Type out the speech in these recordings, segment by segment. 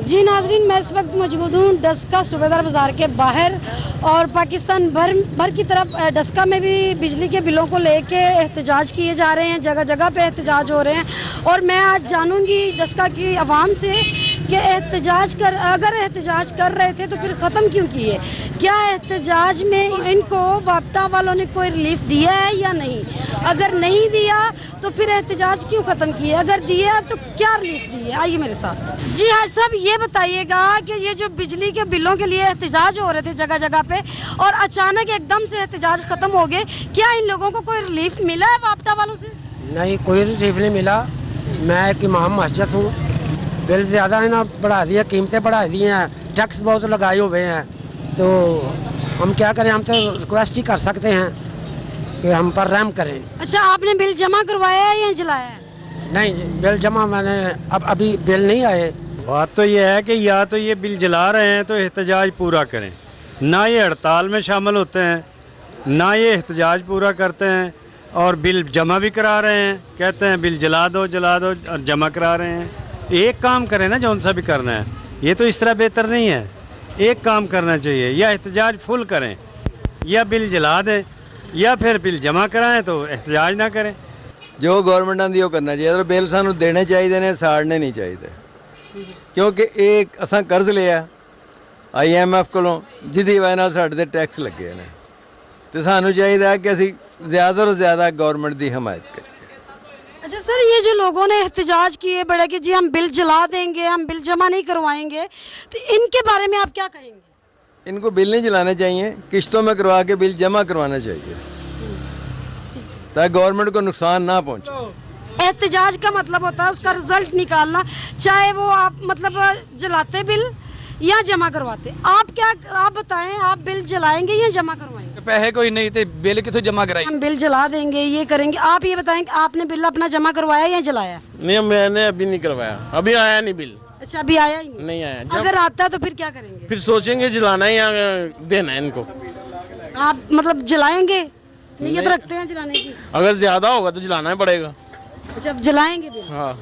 जी नाजरीन, मैं इस वक्त मौजूद हूँ डस्का सूबेदार बाज़ार के बाहर और पाकिस्तान भर की तरफ डस्का में भी बिजली के बिलों को लेके एहतजाज किए जा रहे हैं, जगह जगह पे एहतजाज हो रहे हैं। और मैं आज जानूँगी डस्का की आवाम से कि अगर एहतजाज कर रहे थे तो फिर ख़त्म क्यों किए, क्या एहतजाज में इनको वापटा वालों ने कोई रिलीफ दिया है या नहीं, अगर नहीं दिया तो फिर एहतजाज क्यों ख़त्म किए, अगर दिया तो क्या रिलीफ दिए। आइए मेरे साथ। जी हाँ साहब, ये बताइएगा कि ये जो बिजली के बिलों के लिए एहतजाज हो रहे थे जगह जगह पे और अचानक एकदम से एहतजाज ख़त्म हो गए, क्या इन लोगों को कोई रिलीफ मिला है वापटा वालों से? नहीं, कोई रिलीफ नहीं मिला। मैं एक इमाम मस्जिद हूँ, बिल ज़्यादा है ना, बढ़ा दिया, कीमतें बढ़ा दी हैं, टैक्स बहुत लगाए हुए हैं, तो हम क्या करें, हम तो रिक्वेस्ट ही कर सकते हैं कि हम पर रहम करें। अच्छा, आपने बिल जमा करवाया है या जलाया है? नहीं, बिल जमा मैंने अभी बिल नहीं आए। बात तो ये है कि या तो ये बिल जला रहे हैं तो एहतजाज पूरा करें, ना ये हड़ताल में शामिल होते हैं, ना ये एहतजाज पूरा करते हैं, और बिल जमा भी करा रहे हैं, कहते हैं बिल जला दो और जमा करा रहे हैं। एक काम करें ना, जौन सा भी करना है, ये तो इस तरह बेहतर नहीं है। एक काम करना चाहिए, या एहतजाज फुल करें या बिल जला दें, या फिर बिल जमा कराएं तो एहतजाज ना करें। जो गवर्नमेंट आंदी वो करना चाहिए, बिल सानू देने चाहिए ने, साड़ने नहीं चाहिए, क्योंकि एक असां कर्ज लिया IMF कोलों, जिहदी वजह नाल साडे ते टैक्स लगे ने, ते सानू चाहिए कि असीं ज़्यादा तो ज़्यादा गवर्नमेंट की हिमायत करें। अच्छा सर, ये जो लोगों ने एहतजाज किए बड़े कि जी हम बिल जला देंगे, हम बिल जमा नहीं करवाएंगे, तो इनके बारे में आप क्या कहेंगे? इनको बिल नहीं जलाने चाहिए, किस्तों में करवा के बिल जमा करवाना चाहिए ताकि गवर्नमेंट को नुकसान ना पहुंचे। एहतजाज का मतलब होता है उसका रिजल्ट निकालना, चाहे वो आप मतलब जलाते बिल या जमा करवाते। आप बताएं, आप बिल जलाएंगे या जमा करवाएंगे? पैसे कोई नहीं थे, बिल कितों जमा कराएंगे? हम बिल जला देंगे, ये करेंगे। आप ये बताएं कि आपने बिल अपना जमा करवाया या जलाया? नहीं, मैंने अभी नहीं करवाया, अभी आया नहीं बिल। अच्छा, अभी आया ही नहीं आया। अगर आता है तो फिर क्या करेंगे? फिर सोचेंगे जलाना है या देना है इनको। आप मतलब जलाएंगे, नीयत रखते हैं जलाने की? अगर ज्यादा होगा तो जलाना ही पड़ेगा। अच्छा, अब जलाएंगे बिल? हाँ,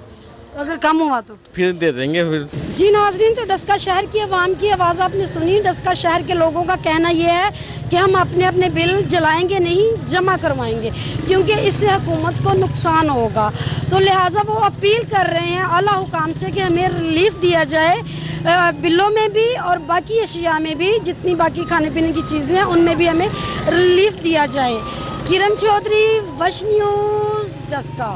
अगर कम हुआ तो फिर दे देंगे फिर। जी नाजरीन, तो डस्का शहर की आवाम की आवाज़ आपने सुनी। डस्का शहर के लोगों का कहना यह है कि हम अपने अपने बिल जलाएंगे नहीं, जमा करवाएंगे, क्योंकि इससे हुकूमत को नुकसान होगा। तो लिहाजा वो अपील कर रहे हैं आला हुकाम से कि हमें रिलीफ दिया जाए, बिलों में भी और बाकी अशिया में भी, जितनी बाकी खाने पीने की चीज़ें हैं उनमें भी हमें रिलीफ दिया जाए। किरण चौधरी, वश न्यूज़, डस्का।